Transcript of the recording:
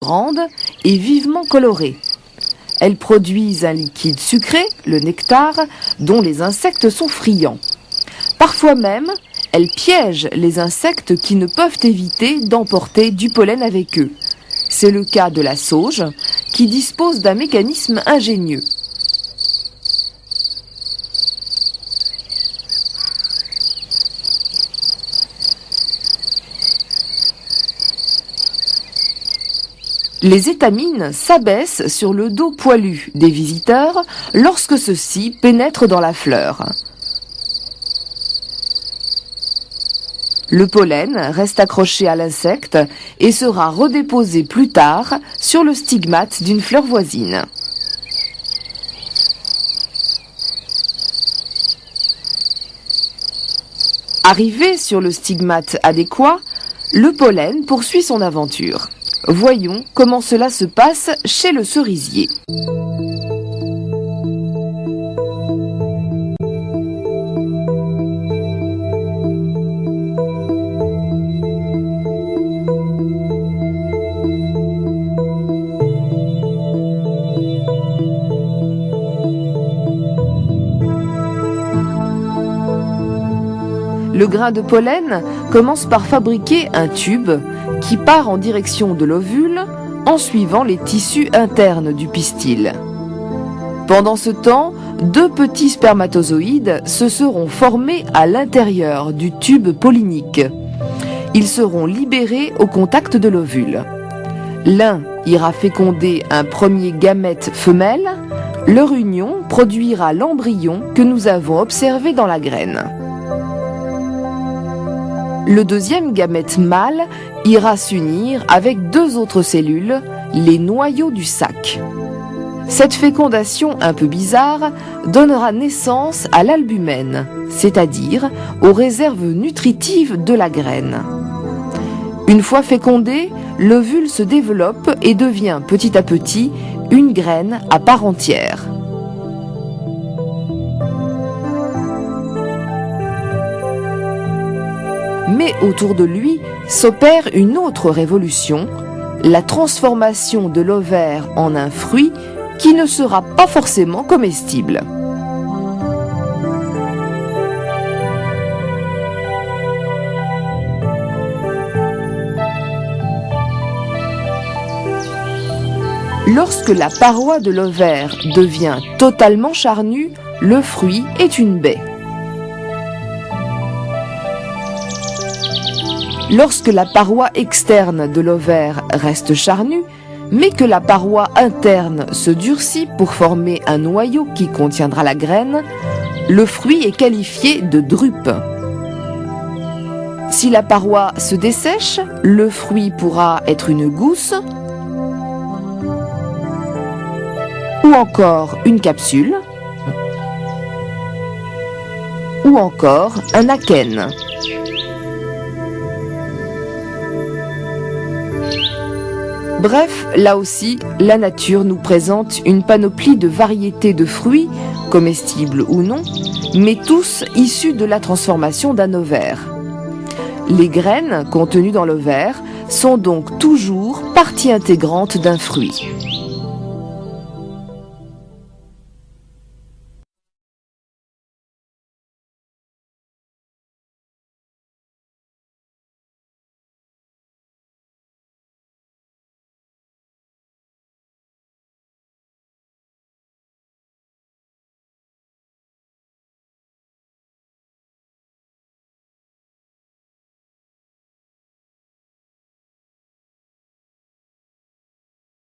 grandes et vivement colorées. Elles produisent un liquide sucré, le nectar, dont les insectes sont friands. Parfois même, elles piègent les insectes qui ne peuvent éviter d'emporter du pollen avec eux. C'est le cas de la sauge, qui dispose d'un mécanisme ingénieux. Les étamines s'abaissent sur le dos poilu des visiteurs lorsque ceux-ci pénètrent dans la fleur. Le pollen reste accroché à l'insecte et sera redéposé plus tard sur le stigmate d'une fleur voisine. Arrivé sur le stigmate adéquat, le pollen poursuit son aventure. Voyons comment cela se passe chez le cerisier. Le grain de pollen commence par fabriquer un tube qui part en direction de l'ovule en suivant les tissus internes du pistil. Pendant ce temps, deux petits spermatozoïdes se seront formés à l'intérieur du tube pollinique. Ils seront libérés au contact de l'ovule. L'un ira féconder un premier gamète femelle. Leur union produira l'embryon que nous avons observé dans la graine. Le deuxième gamète mâle ira s'unir avec deux autres cellules, les noyaux du sac. Cette fécondation un peu bizarre donnera naissance à l'albumène, c'est-à-dire aux réserves nutritives de la graine. Une fois fécondé, l'ovule se développe et devient petit à petit une graine à part entière. Mais autour de lui s'opère une autre révolution, la transformation de l'ovaire en un fruit qui ne sera pas forcément comestible. Lorsque la paroi de l'ovaire devient totalement charnue, le fruit est une baie. Lorsque la paroi externe de l'ovaire reste charnue, mais que la paroi interne se durcit pour former un noyau qui contiendra la graine, le fruit est qualifié de drupe. Si la paroi se dessèche, le fruit pourra être une gousse ou encore une capsule ou encore un akène. Bref, là aussi, la nature nous présente une panoplie de variétés de fruits, comestibles ou non, mais tous issus de la transformation d'un ovaire. Les graines contenues dans l'ovaire sont donc toujours partie intégrante d'un fruit.